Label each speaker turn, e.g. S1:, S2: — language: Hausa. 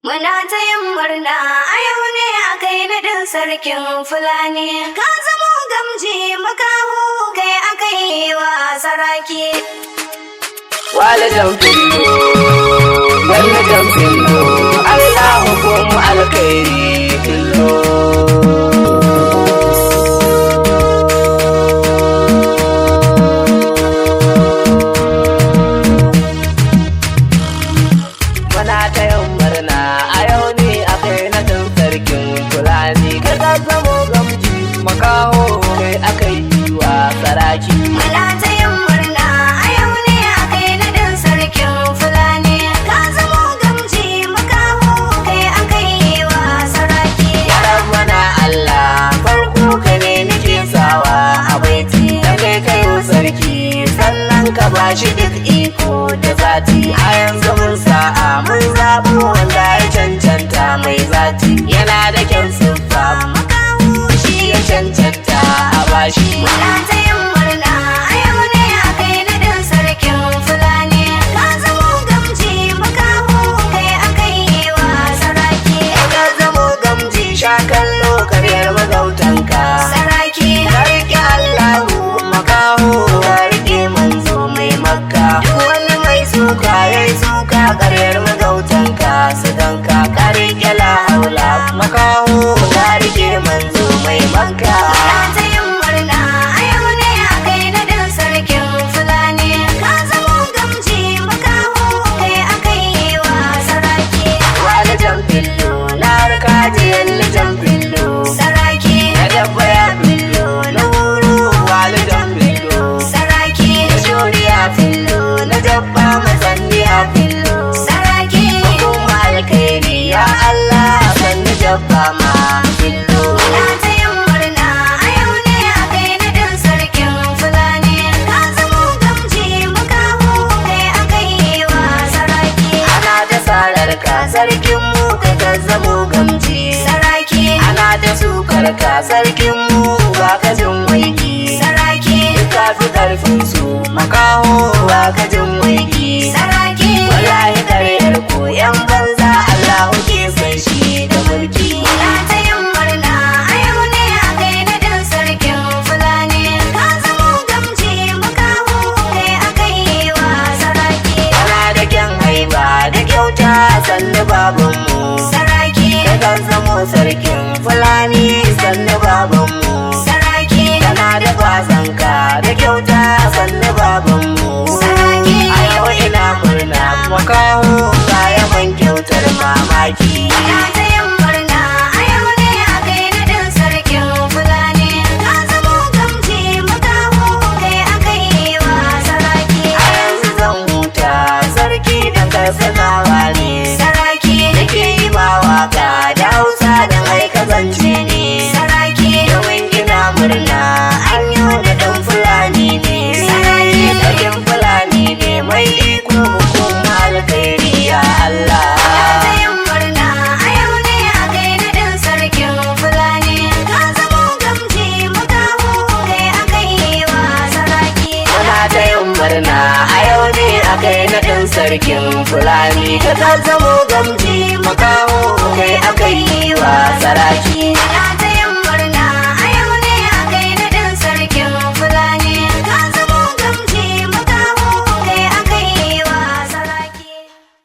S1: Muna ta yin murna a yau ne aka yi naɗin sarkin Fulani. Ka zamo gamji makaho kai aka yi wa saraki.
S2: Walidan fillo, walidan fillo, Allah hukumu alkhairi fillo. Muna ta yin murna a yau ne aka yi naɗin sarkin Fulani. Ka zamo gamji makaho kai aka yi wa saraki.
S1: Muna ta yin murna a yau ne aka yi naɗin sarkin Fulani. Ka zamo gamji makaho kai aka yi wa saraki.
S2: Ya Rabbana Allah farko ka ne nake sawa a baiti. Dan kai kayo sarki sannan ka bashi duk iko da zati. A yanzu mun sa'a mun zaɓo wanda ya cancanta mai zati. Yana da kyan siffa makaho shi ya cancanta a bashi.
S1: Muna ta yin murna a yau ne aka yi naɗin sarkin Fulani. Ka zamo gamji makaho kai aka yi wa saraki.
S2: Ka zamo gamji sha kallo karyar magautanka.
S1: Saraki
S2: Ka riƙe Allahu makaho ka riƙe manzo mai makka. Duk wani mai suka yayi suka karyar magautanka su ganka. Ka riƙe la haula makaho ka riƙe manzo mai makka.
S1: muna ta yin murna a yau ne aka yi naɗin sarkin Fulani. Ka zamo gamji makaho kai aka yi wa saraki.
S2: Walidan fillo na rika jiyan lijan fillo.
S1: Saraki
S2: Na dabba ya fillo na wuro walidan fillo.
S1: saraki
S2: Na juriya fillo na dabba matsanniya fillo.
S1: saraki
S2: Hukuma alkhairi ya Allah sannu dabba ma fillo.
S1: muna ta yin murna a yau ne aka yi naɗin sarkin Fulani. Ka zamo gamji makaho kai aka yi wa saraki.
S2: Ana da sarar ka sarkin mu ka zamo gamji.
S1: Saraki
S2: Ana da sukar ka sarkin mu ba ka jin waiki.
S1: saraki
S2: Ka fi karfin su makaho ba ka jin waiki.
S1: saraki
S2: Wallahi karyar ku yan banza Allah ke san shi da mulki.
S1: muna ta yin murna a yau ne aka yi naɗin sarkin Fulani. Ka zamo gamji makaho kai aka yi wa saraki.
S2: Kana da kyan haiba da kyauta sannu babanmu.
S1: Saraki
S2: Kakan zamo sarkin Fulani sannu babanmu.
S1: saraki
S2: Kana da kwazanka da kyauta sannu babanmu.
S1: Saraki.
S2: A yau ina murna makaho ga yaban kyautar mamaki.
S1: muna ta yin murna a yau ne aka yi naɗin sarkin Fulani. Ka zamo gamji makaho kai aka yi wa saraki.
S2: A yanzu zan huta sarki da katsinawa ne.
S1: Saraki
S2: Nake yi ma waka da Hausa da aika zance ne.
S1: saraki
S2: Domin ina murna an yi da ɗan Fulani ne. Sarkin Fulani ne mai iko hukuma alkhairi ya Allah.
S1: muna ta yin murna a yau ne aka yi naɗin sarkin Fulani. Ka zamo gamji makaho kai aka yi wa saraki.
S2: Muna ta yin murna a yau ne aka yi naɗin sarkin Fulani. Ka zamo gamji makaho kai aka yi wa saraki.
S1: Muna ta